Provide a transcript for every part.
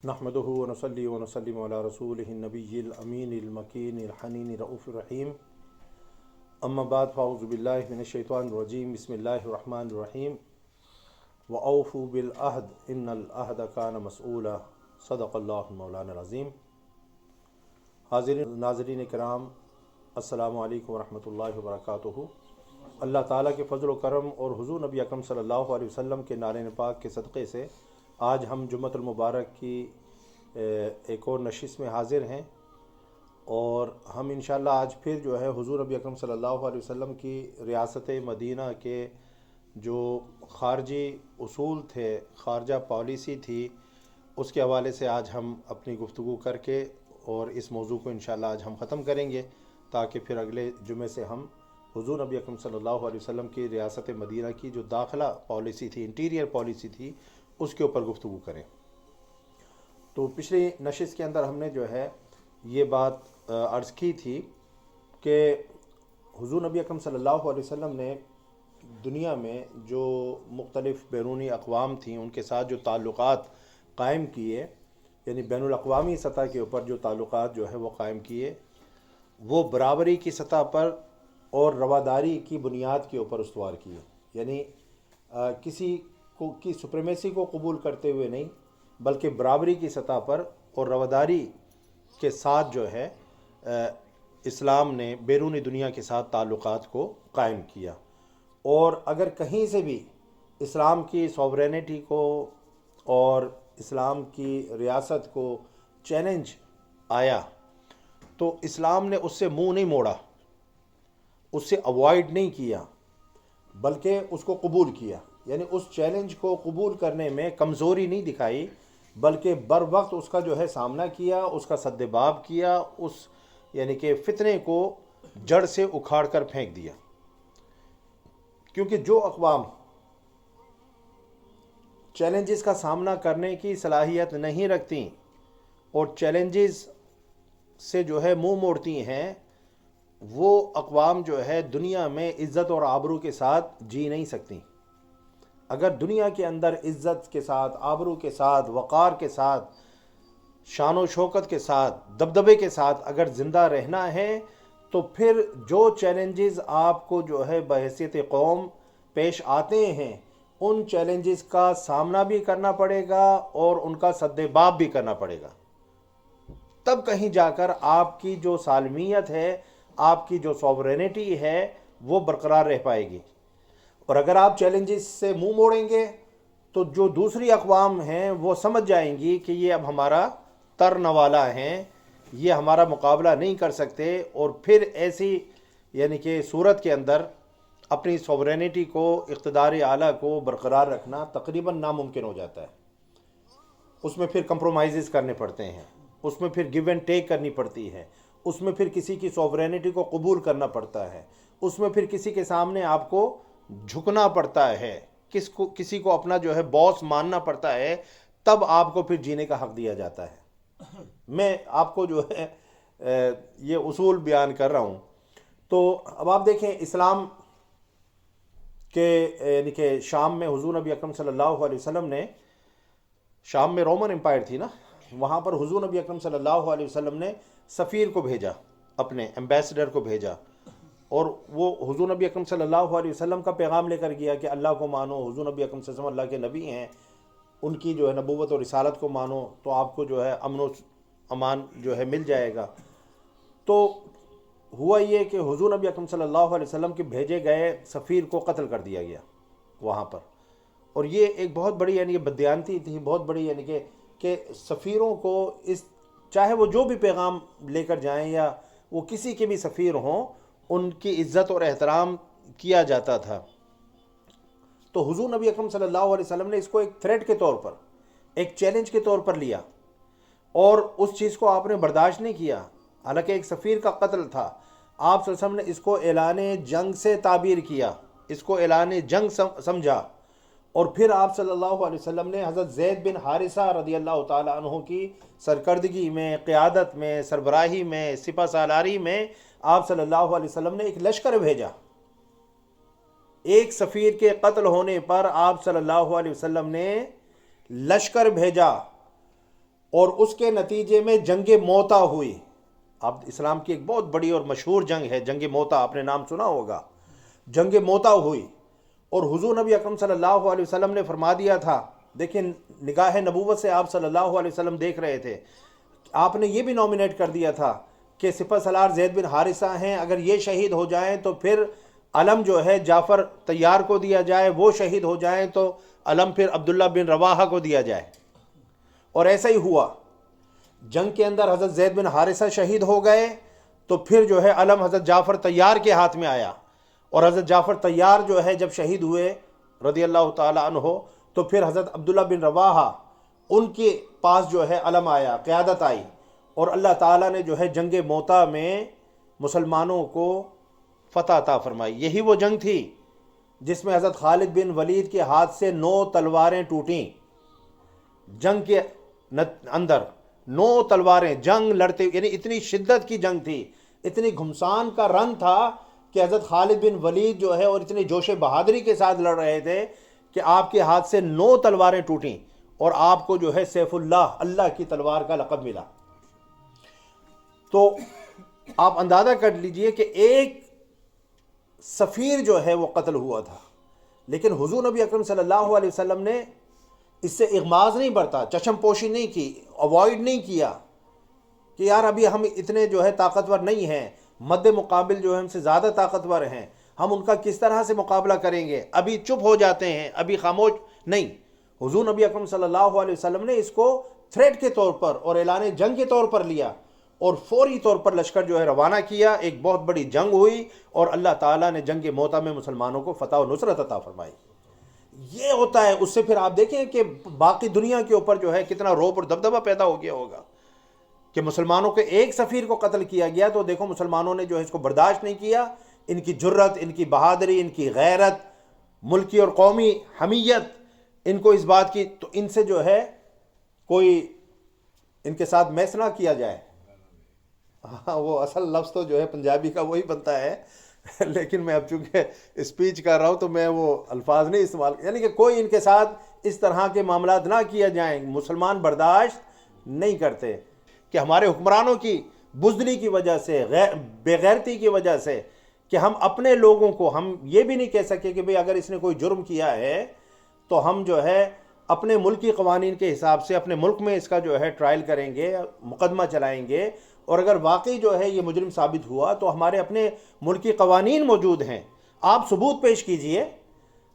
نحمده ونصلي ونسلم على رسوله النبي الأمين المكين الحنين الرؤوف الرحيم أما بعد فأعوذ بالله من الشيطان الرجيم بسم الله الرحمن الرحيم وأوفوا بالعهد إن العهد كان مسؤولا صدق الله مولانا العظیم۔ ناظرین کرام، السلام علیکم ورحمۃ اللہ وبرکاتہ۔ اللہ تعالیٰ کے فضل و کرم اور حضور نبی اکرم صلی اللہ علیہ وسلم کے نعرہ پاک کے صدقے سے آج ہم جمعۃ المبارک کی ایک اور نشست میں حاضر ہیں، اور ہم انشاءاللہ آج پھر جو ہے حضور نبی اکرم صلی اللہ علیہ وسلم کی ریاست مدینہ کے جو خارجی اصول تھے، خارجہ پالیسی تھی، اس کے حوالے سے آج ہم اپنی گفتگو کر کے اور اس موضوع کو انشاءاللہ آج ہم ختم کریں گے، تاکہ پھر اگلے جمعے سے ہم حضور نبی اکرم صلی اللہ علیہ وسلم کی ریاست مدینہ کی جو داخلہ پالیسی تھی، انٹیریئر پالیسی تھی، اس کے اوپر گفتگو کریں۔ تو پچھلی نشست کے اندر ہم نے جو ہے یہ بات عرض کی تھی کہ حضور نبی اکرم صلی اللہ علیہ وسلم نے دنیا میں جو مختلف بیرونی اقوام تھیں ان کے ساتھ جو تعلقات قائم کیے، یعنی بین الاقوامی سطح کے اوپر جو تعلقات جو ہے وہ قائم کیے، وہ برابری کی سطح پر اور رواداری کی بنیاد کے اوپر استوار کیے، یعنی کسی کو کی سپریمیسی کو قبول کرتے ہوئے نہیں، بلکہ برابری کی سطح پر اور رواداری کے ساتھ جو ہے اسلام نے بیرونی دنیا کے ساتھ تعلقات کو قائم کیا۔ اور اگر کہیں سے بھی اسلام کی سوورینٹی کو اور اسلام کی ریاست کو چیلنج آیا تو اسلام نے اس سے منہ نہیں موڑا، اس سے اوائڈ نہیں کیا، بلکہ اس کو قبول کیا، یعنی اس چیلنج کو قبول کرنے میں کمزوری نہیں دکھائی، بلکہ بر وقت اس کا جو ہے سامنا کیا، اس کا سدباب کیا، اس یعنی کہ فتنے کو جڑ سے اکھاڑ کر پھینک دیا۔ کیونکہ جو اقوام چیلنجز کا سامنا کرنے کی صلاحیت نہیں رکھتی اور چیلنجز سے جو ہے منہ موڑتی ہیں، وہ اقوام جو ہے دنیا میں عزت اور آبرو کے ساتھ جی نہیں سکتی۔ اگر دنیا کے اندر عزت کے ساتھ، آبرو کے ساتھ، وقار کے ساتھ، شان و شوکت کے ساتھ، دبدبے کے ساتھ اگر زندہ رہنا ہے تو پھر جو چیلنجز آپ کو جو ہے بحیثیت قوم پیش آتے ہیں، ان چیلنجز کا سامنا بھی کرنا پڑے گا اور ان کا سدباب بھی کرنا پڑے گا۔ تب کہیں جا کر آپ کی جو سالمیت ہے، آپ کی جو سوورینٹی ہے، وہ برقرار رہ پائے گی۔ اور اگر آپ چیلنجز سے منہ موڑیں گے تو جو دوسری اقوام ہیں وہ سمجھ جائیں گی کہ یہ اب ہمارا ترنوالا ہیں، یہ ہمارا مقابلہ نہیں کر سکتے، اور پھر ایسی یعنی کہ صورت کے اندر اپنی سوورینٹی کو، اقتدار اعلیٰ کو برقرار رکھنا تقریباً ناممکن ہو جاتا ہے۔ اس میں پھر کمپرومائزز کرنے پڑتے ہیں، اس میں پھر گیو اینڈ ٹیک کرنی پڑتی ہے، اس میں پھر کسی کی سوورینٹی کو قبول کرنا پڑتا ہے، اس میں پھر کسی کے سامنے آپ کو جھکنا پڑتا ہے، کسی کو اپنا جو ہے باس ماننا پڑتا ہے، تب آپ کو پھر جینے کا حق دیا جاتا ہے۔ میں آپ کو جو ہے یہ اصول بیان کر رہا ہوں۔ تو اب آپ دیکھیں، اسلام کے یعنی کہ شام میں حضور نبی اکرم صلی اللہ علیہ وسلم نے، شام میں رومن امپائر تھی نا، وہاں پر حضور نبی اکرم صلی اللہ علیہ وسلم نے سفیر کو بھیجا، اپنے ایمبیسڈر کو بھیجا، اور وہ حضور نبی اکرم صلی اللہ علیہ وسلم کا پیغام لے کر گیا کہ اللہ کو مانو، حضور نبی اکرم صلی اللہ علیہ وسلم اللہ کے نبی ہیں، ان کی جو ہے نبوت اور رسالت کو مانو تو آپ کو جو ہے امن و امان جو ہے مل جائے گا۔ تو ہوا یہ کہ حضور نبی اکرم صلی اللہ علیہ وسلم کے بھیجے گئے سفیر کو قتل کر دیا گیا وہاں پر، اور یہ ایک بہت بڑی یعنی کہ بددیانتی تھی، بہت بڑی یعنی کہ سفیروں کو اس چاہے وہ جو بھی پیغام لے کر جائیں یا وہ کسی کے بھی سفیر ہوں، ان کی عزت اور احترام کیا جاتا تھا۔ تو حضور نبی اکرم صلی اللہ علیہ وسلم نے اس کو ایک تھریٹ کے طور پر، ایک چیلنج کے طور پر لیا، اور اس چیز کو آپ نے برداشت نہیں کیا، حالانکہ ایک سفیر کا قتل تھا۔ آپ صلی اللہ علیہ وسلم نے اس کو اعلان جنگ سے تعبیر کیا، اس کو اعلان جنگ سمجھا، اور پھر آپ صلی اللہ علیہ وسلم نے حضرت زید بن حارثہ رضی اللہ تعالی عنہ کی سرکردگی میں، قیادت میں، سربراہی میں، سپہ سالاری میں آپ صلی اللہ علیہ وسلم نے ایک لشکر بھیجا۔ ایک سفیر کے قتل ہونے پر آپ صلی اللہ علیہ وسلم نے لشکر بھیجا، اور اس کے نتیجے میں جنگ موتا ہوئی. اب اسلام کی ایک بہت بڑی اور مشہور جنگ ہے جنگ موتا، آپ نے نام سنا ہوگا. جنگ موتا ہوئی اور حضور نبی اکرم صلی اللہ علیہ وسلم نے فرما دیا تھا، دیکھیں نگاہ نبوت سے آپ صلی اللہ علیہ وسلم دیکھ رہے تھے، آپ نے یہ بھی نومینیٹ کر دیا تھا کہ سپہ سالار زید بن حارثہ ہیں، اگر یہ شہید ہو جائیں تو پھر علم جو ہے جعفر طیار کو دیا جائے، وہ شہید ہو جائیں تو علم پھر عبداللہ بن رواحہ کو دیا جائے. اور ایسا ہی ہوا، جنگ کے اندر حضرت زید بن حارثہ شہید ہو گئے تو پھر جو ہے علم حضرت جعفر طیار کے ہاتھ میں آیا. اور حضرت جعفر طیار جو ہے جب شہید ہوئے رضی اللہ تعالی عنہ تو پھر حضرت عبداللہ بن رواحہ ان کے پاس جو ہے علم آیا، قیادت آئی، اور اللہ تعالیٰ نے جو ہے جنگ موتا میں مسلمانوں کو فتح عطا فرمائی. یہی وہ جنگ تھی جس میں حضرت خالد بن ولید کے ہاتھ سے 9 تلواریں ٹوٹیں. جنگ کے اندر 9 تلواریں جنگ لڑتے، یعنی اتنی شدت کی جنگ تھی، اتنی گھمسان کا رنگ تھا کہ حضرت خالد بن ولید جو ہے اور اتنی جوش بہادری کے ساتھ لڑ رہے تھے کہ آپ کے ہاتھ سے 9 تلواریں ٹوٹیں اور آپ کو جو ہے سیف اللہ، اللہ کی تلوار کا لقب ملا. تو آپ اندازہ کر لیجئے کہ ایک سفیر جو ہے وہ قتل ہوا تھا، لیکن حضور نبی اکرم صلی اللہ علیہ وسلم نے اس سے اغماض نہیں برتا، چشم پوشی نہیں کی، اوائڈ نہیں کیا کہ یار ابھی ہم اتنے جو ہے طاقتور نہیں ہیں، مد مقابل جو ہے ہم سے زیادہ طاقتور ہیں، ہم ان کا کس طرح سے مقابلہ کریں گے، ابھی چپ ہو جاتے ہیں، ابھی خاموش نہیں. حضور نبی اکرم صلی اللہ علیہ وسلم نے اس کو تھریٹ کے طور پر اور اعلان جنگ کے طور پر لیا اور فوری طور پر لشکر جو ہے روانہ کیا. ایک بہت بڑی جنگ ہوئی اور اللہ تعالیٰ نے جنگ موتا میں مسلمانوں کو فتح و نصرت عطا فرمائی. یہ ہوتا ہے، اس سے پھر آپ دیکھیں کہ باقی دنیا کے اوپر جو ہے کتنا روب اور دبدبہ پیدا ہو گیا ہوگا کہ مسلمانوں کے ایک سفیر کو قتل کیا گیا تو دیکھو مسلمانوں نے جو ہے اس کو برداشت نہیں کیا. ان کی جرت، ان کی بہادری، ان کی غیرت، ملکی اور قومی حمیت ان کو اس بات کی، تو ان سے جو ہے کوئی ان کے ساتھ میس نہ کیا جائے. ہاں وہ اصل لفظ تو جو ہے پنجابی کا وہی بنتا ہے لیکن میں اب چونکہ اسپیچ کر رہا ہوں تو میں وہ الفاظ نہیں استعمال، یعنی کہ کوئی ان کے ساتھ اس طرح کے معاملات نہ کیا جائیں. مسلمان برداشت نہیں کرتے کہ ہمارے حکمرانوں کی بزدلی کی وجہ سے، بے غیرتی کی وجہ سے، کہ ہم اپنے لوگوں کو، ہم یہ بھی نہیں کہہ سکے کہ بھئی اگر اس نے کوئی جرم کیا ہے تو ہم جو ہے اپنے ملک کی قوانین کے حساب سے اپنے ملک میں اس کا جو ہے ٹرائل کریں گے، مقدمہ چلائیں گے، اور اگر واقعی جو ہے یہ مجرم ثابت ہوا تو ہمارے اپنے ملکی قوانین موجود ہیں، آپ ثبوت پیش کیجئے،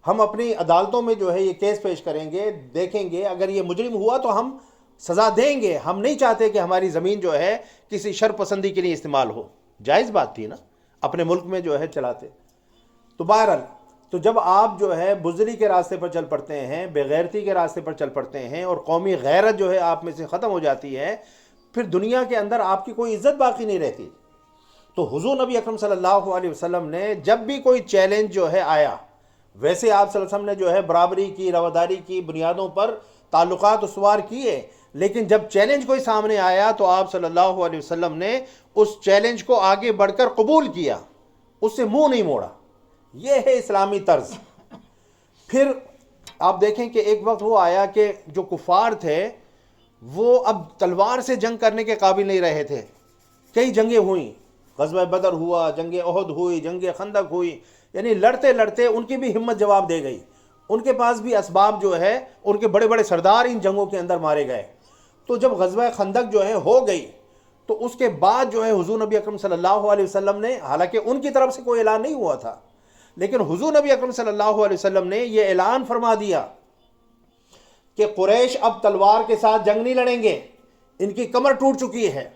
ہم اپنی عدالتوں میں جو ہے یہ کیس پیش کریں گے، دیکھیں گے اگر یہ مجرم ہوا تو ہم سزا دیں گے. ہم نہیں چاہتے کہ ہماری زمین جو ہے کسی شر پسندی کے لیے استعمال ہو. جائز بات تھی نا، اپنے ملک میں جو ہے چلاتے. تو بہرحال تو جب آپ جو ہے بزدلی کے راستے پر چل پڑتے ہیں، بے غیرتی کے راستے پر چل پڑتے ہیں اور قومی غیرت جو ہے آپ میں سے ختم ہو جاتی ہے، پھر دنیا کے اندر آپ کی کوئی عزت باقی نہیں رہتی. تو حضور نبی اکرم صلی اللہ علیہ وسلم نے جب بھی کوئی چیلنج جو ہے آیا، ویسے آپ صلی اللہ علیہ وسلم نے جو ہے برابری کی، رواداری کی بنیادوں پر تعلقات استوار کیے، لیکن جب چیلنج کوئی سامنے آیا تو آپ صلی اللہ علیہ وسلم نے اس چیلنج کو آگے بڑھ کر قبول کیا، اس سے منہ نہیں موڑا. یہ ہے اسلامی طرز. پھر آپ دیکھیں کہ ایک وقت وہ آیا کہ جو کفار تھے وہ اب تلوار سے جنگ کرنے کے قابل نہیں رہے تھے. کئی جنگیں ہوئیں، غزوہ بدر ہوا، جنگ احد ہوئی، جنگ خندق ہوئی، یعنی لڑتے لڑتے ان کی بھی ہمت جواب دے گئی. ان کے پاس بھی اسباب جو ہے، ان کے بڑے بڑے سردار ان جنگوں کے اندر مارے گئے. تو جب غزوہ خندق جو ہے ہو گئی تو اس کے بعد جو ہے حضور نبی اکرم صلی اللہ علیہ وسلم نے، حالانکہ ان کی طرف سے کوئی اعلان نہیں ہوا تھا، لیکن حضور نبی اکرم صلی اللہ علیہ وسلم نے یہ اعلان فرما دیا کہ قریش اب تلوار کے ساتھ جنگ نہیں لڑیں گے، ان کی کمر ٹوٹ چکی ہے،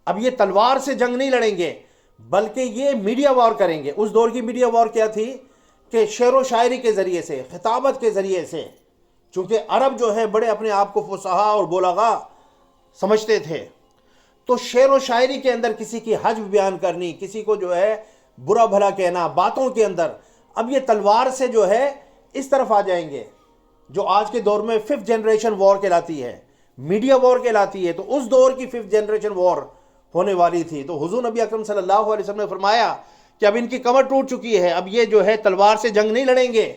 اب یہ تلوار سے جنگ نہیں لڑیں گے بلکہ یہ میڈیا وار کریں گے. اس دور کی میڈیا وار کیا تھی کہ شعر و شاعری کے ذریعے سے، خطابت کے ذریعے سے، چونکہ عرب جو ہے بڑے اپنے آپ کو فصحا اور بلغا سمجھتے تھے، تو شعر و شاعری کے اندر کسی کی حجب بیان کرنی، کسی کو جو ہے برا بھلا کہنا باتوں کے اندر. اب یہ تلوار سے جو ہے اس طرف آ جائیں گے، جو آج کے دور میں 5th جنریشن وار کہلاتی ہے، میڈیا وار کہلاتی ہے. تو اس دور کی 5th جنریشن وار ہونے والی تھی. تو حضور نبی اکرم صلی اللہ علیہ وسلم نے فرمایا کہ اب ان کی کمر ٹوٹ چکی ہے، اب یہ جو ہے تلوار سے جنگ نہیں لڑیں گے،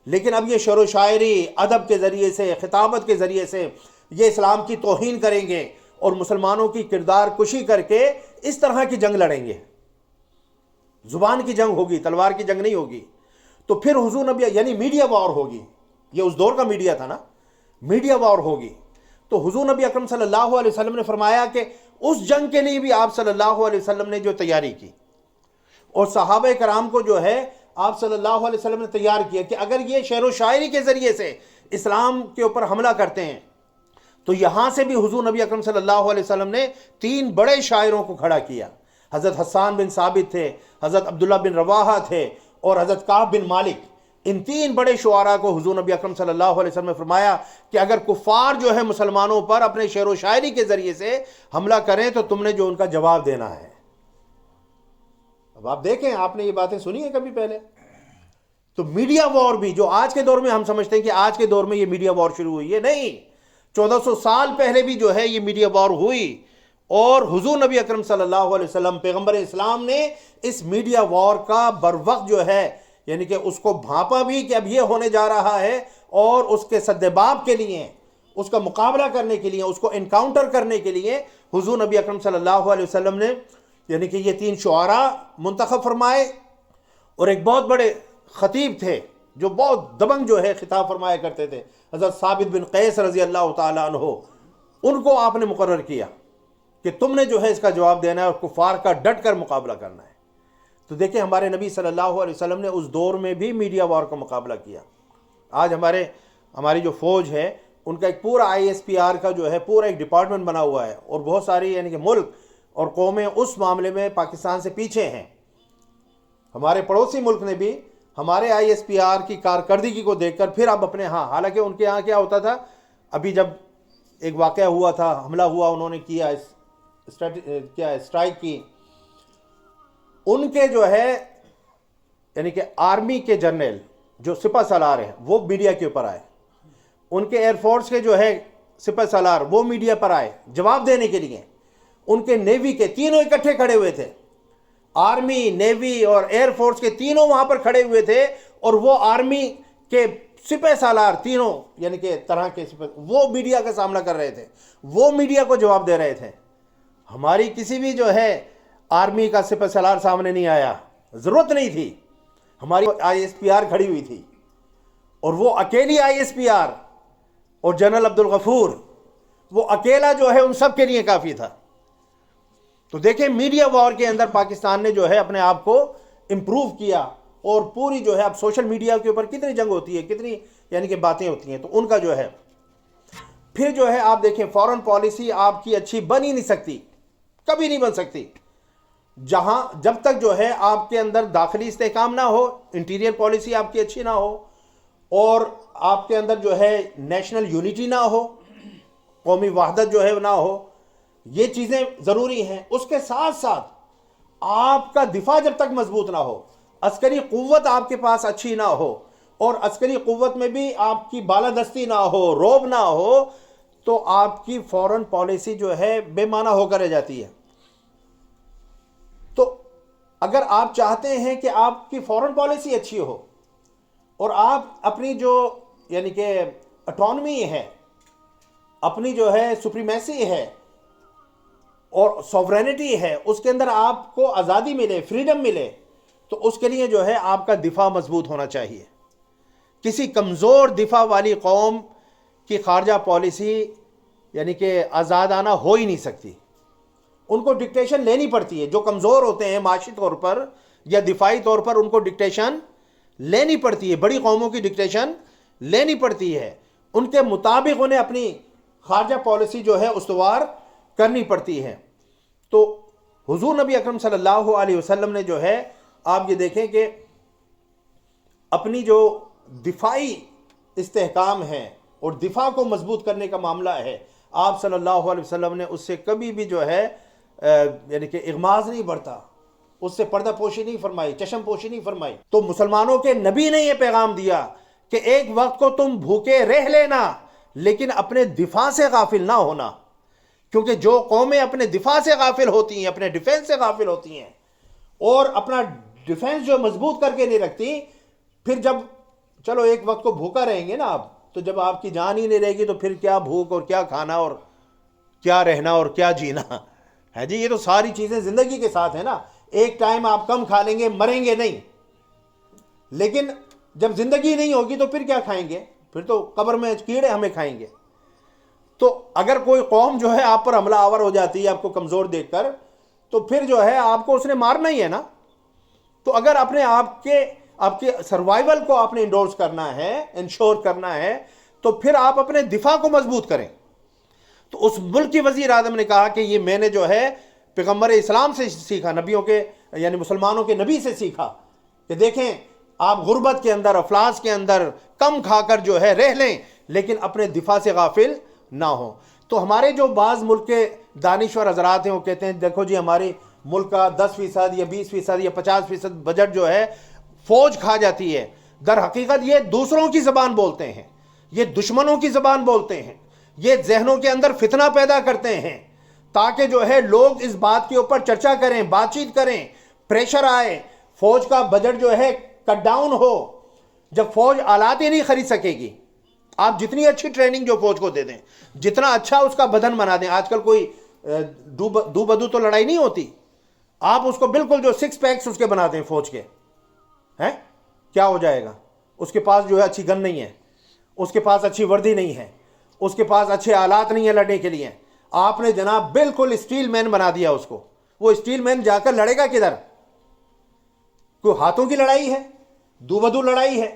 لیکن اب یہ شعر و شاعری، ادب کے ذریعے سے، خطابت کے ذریعے سے یہ اسلام کی توہین کریں گے اور مسلمانوں کی کردار کشی کر کے اس طرح کی جنگ لڑیں گے. زبان کی جنگ ہوگی، تلوار کی جنگ نہیں ہوگی. تو پھر حضور نبی یعنی میڈیا وار ہوگی. یہ اس دور کا میڈیا تھا نا، میڈیا وار ہوگی. تو حضور نبی اکرم صلی اللہ علیہ وسلم نے فرمایا کہ اس جنگ کے لیے بھی آپ صلی اللہ علیہ وسلم نے جو تیاری کی، اور صحابہ کرام کو جو ہے آپ صلی اللہ علیہ وسلم نے تیار کیا کہ اگر یہ شعر و شاعری کے ذریعے سے اسلام کے اوپر حملہ کرتے ہیں تو یہاں سے بھی حضور نبی اکرم صلی اللہ علیہ وسلم نے 3 بڑے شاعروں کو کھڑا کیا. حضرت حسان بن ثابت تھے، حضرت عبداللہ بن رواحہ تھے، اور حضرت کعب بن مالک. ان 3 بڑے شعراء کو حضور نبی اکرم صلی اللہ علیہ وسلم نے فرمایا کہ اگر کفار جو ہے مسلمانوں پر اپنے شعر و شاعری کے ذریعے سے حملہ کریں تو تم نے جو ان کا جواب دینا ہے. اب آپ دیکھیں، آپ نے یہ باتیں سنی ہیں کبھی پہلے؟ تو میڈیا وار بھی جو آج کے دور میں ہم سمجھتے ہیں کہ آج کے دور میں یہ میڈیا وار شروع ہوئی ہے، نہیں، 1400 سال پہلے بھی جو ہے یہ میڈیا وار ہوئی. اور حضور نبی اکرم صلی اللہ علیہ وسلم پیغمبر اسلام نے اس میڈیا وار کا بر وقت جو ہے یعنی کہ اس کو بھانپا بھی کہ اب یہ ہونے جا رہا ہے، اور اس کے سدباب کے لیے، اس کا مقابلہ کرنے کے لیے، اس کو انکاؤنٹر کرنے کے لیے حضور نبی اکرم صلی اللہ علیہ وسلم نے یعنی کہ یہ 3 شعراء منتخب فرمائے. اور ایک بہت بڑے خطیب تھے جو بہت دبنگ جو ہے خطاب فرمایا کرتے تھے، حضرت ثابت بن قیس رضی اللہ تعالیٰ عنہ. ان کو آپ نے مقرر کیا کہ تم نے جو ہے اس کا جواب دینا ہے اور کفار کا ڈٹ کر مقابلہ کرنا ہے. تو دیکھیں ہمارے نبی صلی اللہ علیہ وسلم نے اس دور میں بھی میڈیا وار کا مقابلہ کیا. آج ہماری جو فوج ہے ان کا ایک پورا ISPR کا جو ہے پورا ایک ڈپارٹمنٹ بنا ہوا ہے، اور بہت ساری یعنی کہ ملک اور قومیں اس معاملے میں پاکستان سے پیچھے ہیں. ہمارے پڑوسی ملک نے بھی ہمارے ISPR کی کارکردگی کو دیکھ کر پھر اب اپنے حالانکہ ان کے یہاں کیا ہوتا تھا، ابھی جب ایک واقعہ ہوا تھا، حملہ ہوا، انہوں نے کیا اسٹرائک کی، ان کے جو ہے یعنی کہ آرمی کے جنرل جو سپہ سالار ہیں وہ میڈیا کے اوپر آئے، ان کے ایئر فورس کے جو ہے سپہ سالار وہ میڈیا پر آئے جواب دینے کے لیے. ان کے نیوی کے تینوں اکٹھے کھڑے ہوئے تھے، آرمی، نیوی اور ایئر فورس کے تینوں وہاں پر کھڑے ہوئے تھے، اور وہ آرمی کے سپہ سالار تینوں یعنی کہ طرح کے وہ میڈیا کا سامنا کر رہے تھے، وہ میڈیا کو جواب دے رہے تھے. ہماری کسی بھی جو ہے آرمی کا سپہ سالار سامنے نہیں آیا، ضرورت نہیں تھی. ہماری ISPR کھڑی ہوئی تھی، اور وہ اکیلی ISPR اور جنرل عبدالغفور وہ اکیلا جو ہے ان سب کے لیے کافی تھا. تو دیکھیں میڈیا وار کے اندر پاکستان نے جو ہے اپنے آپ کو امپروو کیا، اور پوری جو ہے اب سوشل میڈیا کے اوپر کتنی جنگ ہوتی ہے، کتنی یعنی کہ باتیں ہوتی ہیں. تو ان کا جو ہے پھر جو ہے آپ دیکھیں فورن پالیسی آپ کی اچھی بن ہی نہیں سکتی، کبھی نہیں بن سکتی جب تک جو ہے آپ کے اندر داخلی استحکام نہ ہو، انٹیریئر پالیسی آپ کی اچھی نہ ہو، اور آپ کے اندر جو ہے نیشنل یونٹی نہ ہو، قومی وحدت جو ہے نہ ہو. یہ چیزیں ضروری ہیں. اس کے ساتھ ساتھ آپ کا دفاع جب تک مضبوط نہ ہو، عسکری قوت آپ کے پاس اچھی نہ ہو، اور عسکری قوت میں بھی آپ کی بالادستی نہ ہو، روب نہ ہو، تو آپ کی فورن پالیسی جو ہے بے معنی ہو کر رہ جاتی ہے. تو اگر آپ چاہتے ہیں کہ آپ کی فورن پالیسی اچھی ہو، اور آپ اپنی جو یعنی کہ اٹانومی ہے، اپنی جو ہے سپریمیسی ہے اور سوورینٹی ہے، اس کے اندر آپ کو آزادی ملے، فریڈم ملے، تو اس کے لیے جو ہے آپ کا دفاع مضبوط ہونا چاہیے. کسی کمزور دفاع والی قوم کی خارجہ پالیسی یعنی کہ آزادانہ ہو ہی نہیں سکتی. ان کو ڈکٹیشن لینی پڑتی ہے. جو کمزور ہوتے ہیں معاشی طور پر یا دفاعی طور پر، ان کو ڈکٹیشن لینی پڑتی ہے، بڑی قوموں کی ڈکٹیشن لینی پڑتی ہے. ان کے مطابق انہیں اپنی خارجہ پالیسی جو ہے استوار کرنی پڑتی ہے. تو حضور نبی اکرم صلی اللہ علیہ وسلم نے جو ہے آپ یہ دیکھیں کہ اپنی جو دفاعی استحکام ہے اور دفاع کو مضبوط کرنے کا معاملہ ہے، آپ صلی اللہ علیہ وسلم نے اس سے کبھی بھی جو ہے یعنی کہ اغماض نہیں برتا، اس سے پردہ پوشی نہیں فرمائی، چشم پوشی نہیں فرمائی. تو مسلمانوں کے نبی نے یہ پیغام دیا کہ ایک وقت کو تم بھوکے رہ لینا، لیکن اپنے دفاع سے غافل نہ ہونا. کیونکہ جو قومیں اپنے دفاع سے غافل ہوتی ہیں، اپنے ڈیفنس سے غافل ہوتی ہیں، اور اپنا ڈیفنس جو مضبوط کر کے نہیں رکھتی، پھر جب چلو ایک وقت کو بھوکا رہیں گے نا آپ، تو جب آپ کی جان ہی نہیں رہے گی تو پھر کیا بھوک اور کیا کھانا اور کیا رہنا اور کیا جینا ہے جی. یہ تو ساری چیزیں زندگی کے ساتھ ہیں نا. ایک ٹائم آپ کم کھا لیں گے, مریں گے نہیں, لیکن جب زندگی نہیں ہوگی تو پھر کیا کھائیں گے؟ پھر تو قبر میں کیڑے ہمیں کھائیں گے. تو اگر کوئی قوم جو ہے آپ پر حملہ آور ہو جاتی ہے آپ کو کمزور دیکھ کر, تو پھر جو ہے آپ کو اس نے مارنا ہی ہے نا. تو اگر اپنے آپ کے سروائیول کو آپ نے انڈورس کرنا ہے, انشور کرنا ہے, تو پھر آپ اپنے دفاع کو مضبوط کریں. تو اس ملک کی وزیر اعظم نے کہا کہ یہ میں نے جو ہے پیغمبر اسلام سے سیکھا, نبیوں کے یعنی مسلمانوں کے نبی سے سیکھا کہ دیکھیں آپ غربت کے اندر, افلاس کے اندر کم کھا کر جو ہے رہ لیں, لیکن اپنے دفاع سے غافل نہ ہوں. تو ہمارے جو بعض ملک کے دانشور حضرات ہیں وہ کہتے ہیں دیکھو جی ہمارے ملک کا 10% یا 20% یا 50% بجٹ جو ہے فوج کھا جاتی ہے. در حقیقت یہ دوسروں کی زبان بولتے ہیں, یہ دشمنوں کی زبان بولتے ہیں, یہ ذہنوں کے اندر فتنہ پیدا کرتے ہیں تاکہ جو ہے لوگ اس بات کے اوپر چرچا کریں, بات چیت کریں, پریشر آئے, فوج کا بجٹ جو ہے کٹ ڈاؤن ہو. جب فوج آلات ہی نہیں خرید سکے گی, آپ جتنی اچھی ٹریننگ جو فوج کو دے دیں, جتنا اچھا اس کا بدن بنا دیں, آج کل کوئی دو بدو تو لڑائی نہیں ہوتی, آپ اس کو بالکل جو 6 پیکس اس کے بنا دیں فوج کے ہیں, کیا ہو جائے گا؟ اس کے پاس جو ہے اچھی گن نہیں ہے, اس کے پاس اچھی وردی نہیں ہے, اس کے پاس اچھے آلات نہیں ہیں لڑنے کے لیے. آپ نے جناب بالکل اسٹیل مین بنا دیا اس کو. وہ اسٹیل مین جا کر لڑے گا کدھر؟ کوئی ہاتھوں کی لڑائی ہے, دو بدو لڑائی ہے,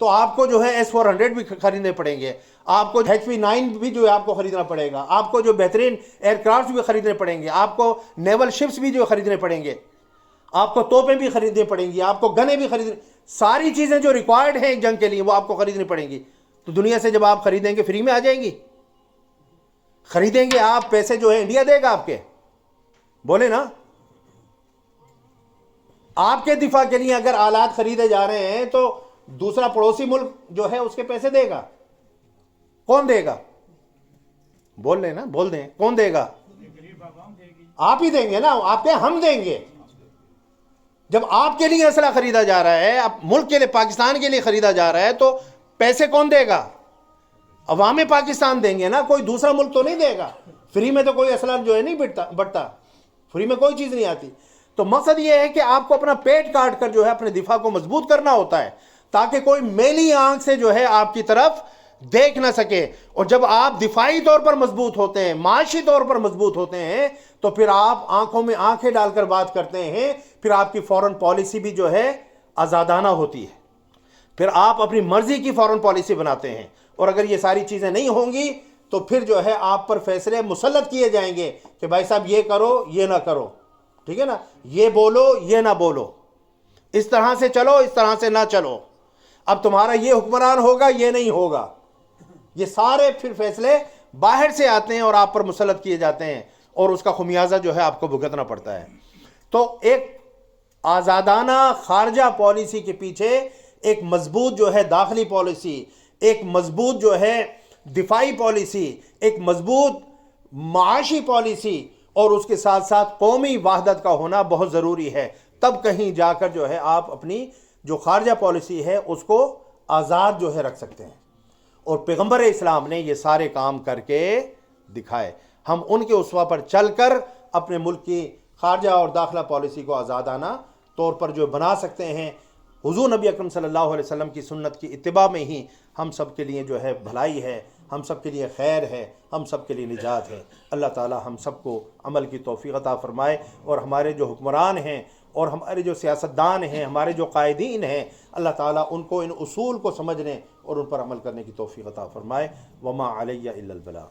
تو آپ کو جو ہے S-400 بھی خریدنے پڑیں گے, آپ کو HP-9 بھی جو ہے آپ کو خریدنا پڑے گا, آپ کو جو بہترین ایئر کرافٹ بھی خریدنے پڑیں گے, آپ کو نیول شپس بھی جو خریدنے پڑیں گے, آپ کو توپیں بھی خریدنی پڑیں گی, آپ کو گنیں بھی خریدنے, ساری چیزیں جو ریکوائرڈ ہیں ایک جنگ کے لیے وہ آپ کو خریدنی پڑیں گی. تو دنیا سے جب آپ خریدیں گے فری میں آ جائیں گی؟ خریدیں گے آپ, پیسے جو ہے انڈیا دے گا آپ کے؟ بولے نا. آپ کے دفاع کے لیے اگر آلات خریدے جا رہے ہیں تو دوسرا پڑوسی ملک جو ہے اس کے پیسے دے گا؟ کون دے گا؟ بول لیں نا, بول دیں, کون دے گا؟ آپ ہی دیں گے نا. آپ کے ہم دیں گے. جب آپ کے لیے اسلحہ خریدا جا رہا ہے, اب ملک کے لیے, پاکستان کے لیے خریدا جا رہا ہے, تو پیسے کون دے گا؟ عوام پاکستان دیں گے نا, کوئی دوسرا ملک تو نہیں دے گا. فری میں تو کوئی اسلحہ جو ہے نہیں بٹتا, فری میں کوئی چیز نہیں آتی. تو مقصد یہ ہے کہ آپ کو اپنا پیٹ کاٹ کر جو ہے اپنے دفاع کو مضبوط کرنا ہوتا ہے تاکہ کوئی میلی آنکھ سے جو ہے آپ کی طرف دیکھ نہ سکے. اور جب آپ دفاعی طور پر مضبوط ہوتے ہیں, معاشی طور پر مضبوط ہوتے ہیں, تو پھر آپ آنکھوں میں آنکھیں ڈال کر بات کرتے ہیں. پھر آپ کی فورن پالیسی بھی جو ہے آزادانہ ہوتی ہے, پھر آپ اپنی مرضی کی فورن پالیسی بناتے ہیں. اور اگر یہ ساری چیزیں نہیں ہوں گی تو پھر جو ہے آپ پر فیصلے مسلط کیے جائیں گے کہ بھائی صاحب یہ کرو, یہ نہ کرو, ٹھیک ہے نا, یہ بولو, یہ نہ بولو, اس طرح سے چلو, اس طرح سے نہ چلو, اب تمہارا یہ حکمران ہوگا, یہ نہیں ہوگا. یہ سارے پھر فیصلے باہر سے آتے ہیں اور آپ پر مسلط کیے جاتے ہیں, اور اس کا خمیازہ جو ہے آپ کو بھگتنا پڑتا ہے. تو ایک آزادانہ خارجہ پالیسی کے پیچھے ایک مضبوط جو ہے داخلی پالیسی, ایک مضبوط جو ہے دفاعی پالیسی, ایک مضبوط معاشی پالیسی, اور اس کے ساتھ ساتھ قومی وحدت کا ہونا بہت ضروری ہے. تب کہیں جا کر جو ہے آپ اپنی جو خارجہ پالیسی ہے اس کو آزاد جو ہے رکھ سکتے ہیں. اور پیغمبر اسلام نے یہ سارے کام کر کے دکھائے. ہم ان کے اسوہ پر چل کر اپنے ملک کی خارجہ اور داخلہ پالیسی کو آزادانہ طور پر جو بنا سکتے ہیں. حضور نبی اکرم صلی اللہ علیہ وسلم کی سنت کی اتباع میں ہی ہم سب کے لیے جو ہے بھلائی ہے, ہم سب کے لیے خیر ہے, ہم سب کے لیے نجات ہے. اللہ تعالی ہم سب کو عمل کی توفیق عطا فرمائے, اور ہمارے جو حکمران ہیں اور ہمارے جو سیاستدان ہیں, ہمارے جو قائدین ہیں, اللہ تعالیٰ ان کو ان اصول کو سمجھنے اور ان پر عمل کرنے کی توفیق عطا فرمائے. وما علی الا البلاغ.